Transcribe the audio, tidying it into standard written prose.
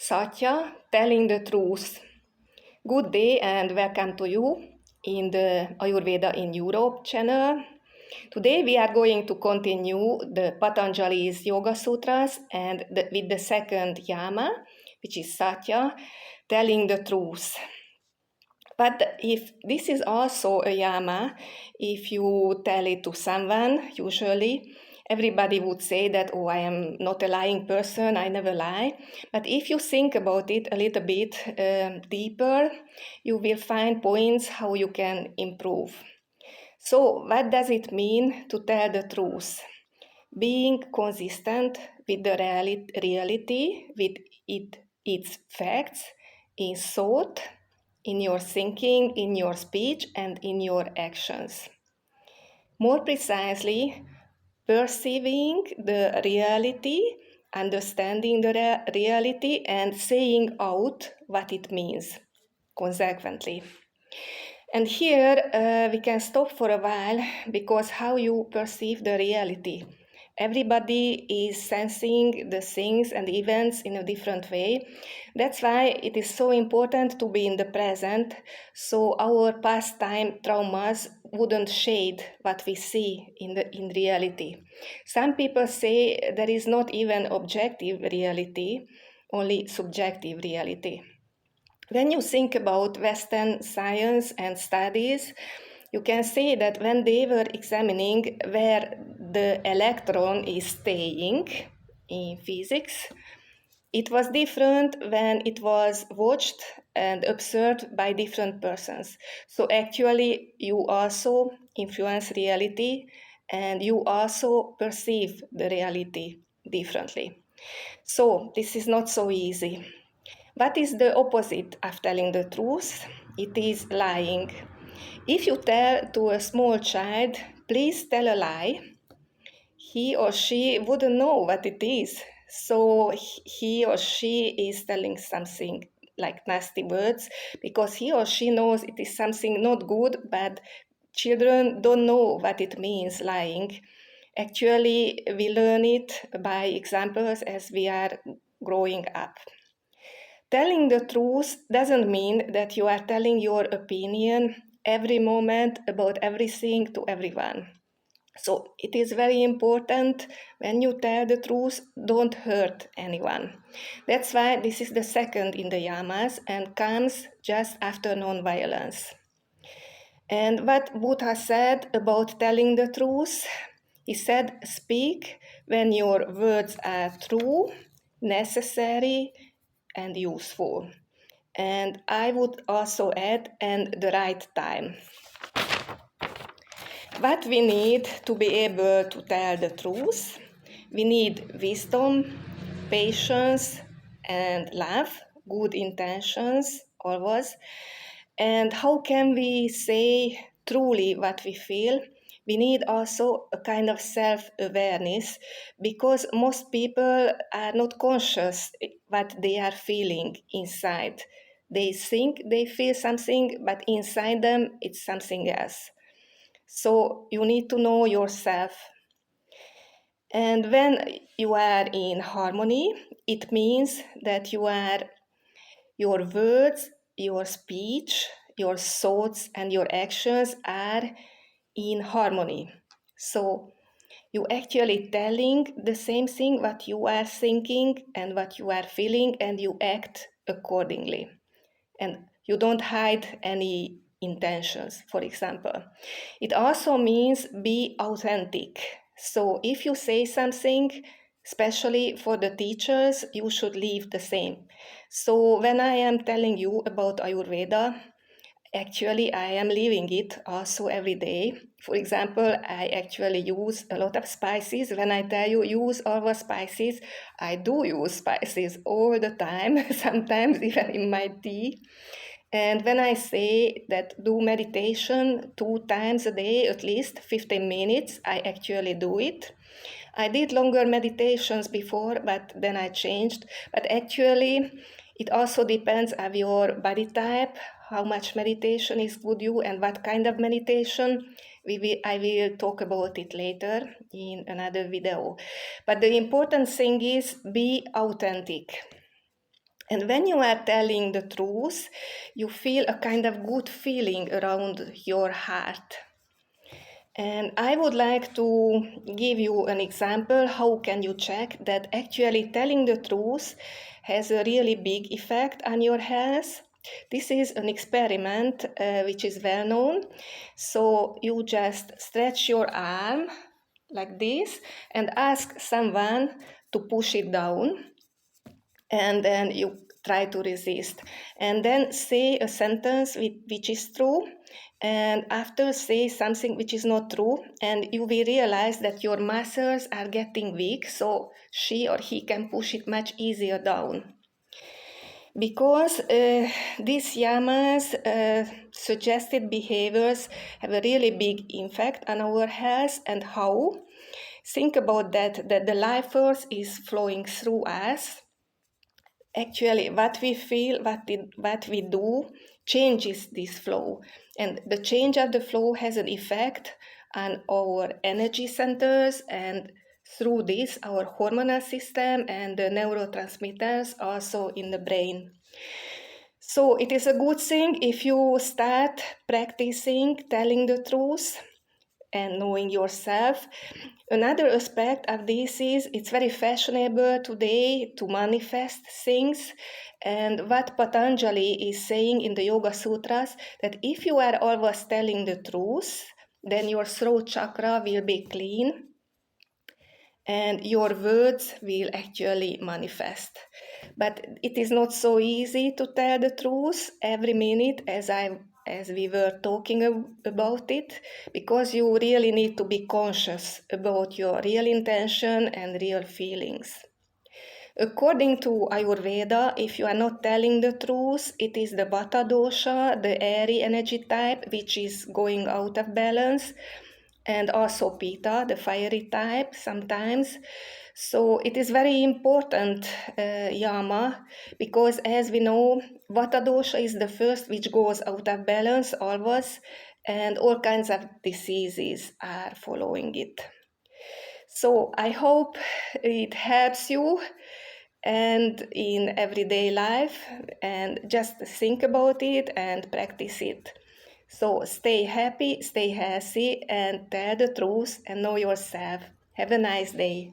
Satya, telling the truth. Good day and welcome to you in the Ayurveda in Europe channel. Today we are going to continue the Patanjali's Yoga Sutras and with the second Yama, which is Satya, telling the truth. But if this is also a Yama, if you tell it to someone, usually everybody would say that, oh, I am not a lying person, I never lie. But if you think about it a little bit deeper, you will find points how you can improve. So, what does it mean to tell the truth? Being consistent with the reality, with its facts, in thought, in your thinking, in your speech, and in your actions. More precisely, perceiving the reality, understanding the reality, and saying out what it means consequently. And here we can stop for a while because how you perceive the reality. Everybody is sensing the things and events in a different way. That's why it is so important to be in the present so our past time traumas wouldn't shade what we see in reality. Some people say there is not even objective reality, only subjective reality. When you think about Western science and studies, you can say that when they were examining where the electron is staying in physics, it was different when it was watched and observed by different persons. So actually, you also influence reality and you also perceive the reality differently. So this is not so easy. What is the opposite of telling the truth? It is lying. If you tell to a small child, please tell a lie, he or she wouldn't know what it is. So he or she is telling something like nasty words because he or she knows it is something not good, but children don't know what it means, lying. Actually, we learn it by examples as we are growing up. Telling the truth doesn't mean that you are telling your opinion every moment about everything to everyone. So it is very important when you tell the truth, don't hurt anyone. That's why this is the second in the yamas and comes just after non-violence. And what Buddha said about telling the truth, he said, speak when your words are true, necessary, and useful. And I would also add, and the right time. What we need to be able to tell the truth, we need wisdom, patience, and love, good intentions always. And how can we say truly what we feel? We need also a kind of self-awareness because most people are not conscious what they are feeling inside. They think they feel something, but inside them it's something else. So you need to know yourself. And when you are in harmony, it means that your words, your speech, your thoughts, and your actions are in harmony. So you actually telling the same thing what you are thinking and what you are feeling, and you act accordingly. And you don't hide any intentions, for example. It also means be authentic. So if you say something, especially for the teachers, you should leave the same. So when I am telling you about Ayurveda, actually, I am living it also every day. For example, I actually use a lot of spices. When I tell you use all the spices, I do use spices all the time, sometimes even in my tea. And when I say that do meditation 2 times a day, at least 15 minutes, I actually do it. I did longer meditations before, but then I changed. But actually, it also depends on your body type, how much meditation is good you, and what kind of meditation. I will talk about it later in another video. But the important thing is be authentic. And when you are telling the truth, you feel a kind of good feeling around your heart. And I would like to give you an example how can you check that actually telling the truth has a really big effect on your health. This is an experiment which is well known. So you just stretch your arm like this and ask someone to push it down, and then you try to resist, and then say a sentence which is true, and after say something which is not true, and you will realize that your muscles are getting weak, so she or he can push it much easier down. Because these yamas suggested behaviors have a really big impact on our health. And how? Think about that the life force is flowing through us. Actually, what we feel, what we do changes this flow, and the change of the flow has an effect on our energy centers, and through this our hormonal system and the neurotransmitters also in the brain. So it is a good thing if you start practicing telling the truth and knowing yourself. Another aspect of this is it's very fashionable today to manifest things. And what Patanjali is saying in the Yoga Sutras, that if you are always telling the truth, then your throat chakra will be clean and your words will actually manifest. But it is not so easy to tell the truth every minute, as we were talking about it, because you really need to be conscious about your real intention and real feelings. According to Ayurveda, if you are not telling the truth, it is the Vata dosha, the airy energy type, which is going out of balance, and also Pitta, the fiery type, sometimes. So it is very important, Yama, because as we know, Vata dosha is the first which goes out of balance always, and all kinds of diseases are following it. So I hope it helps you and in everyday life, and just think about it and practice it. So stay happy, stay healthy, and tell the truth and know yourself. Have a nice day.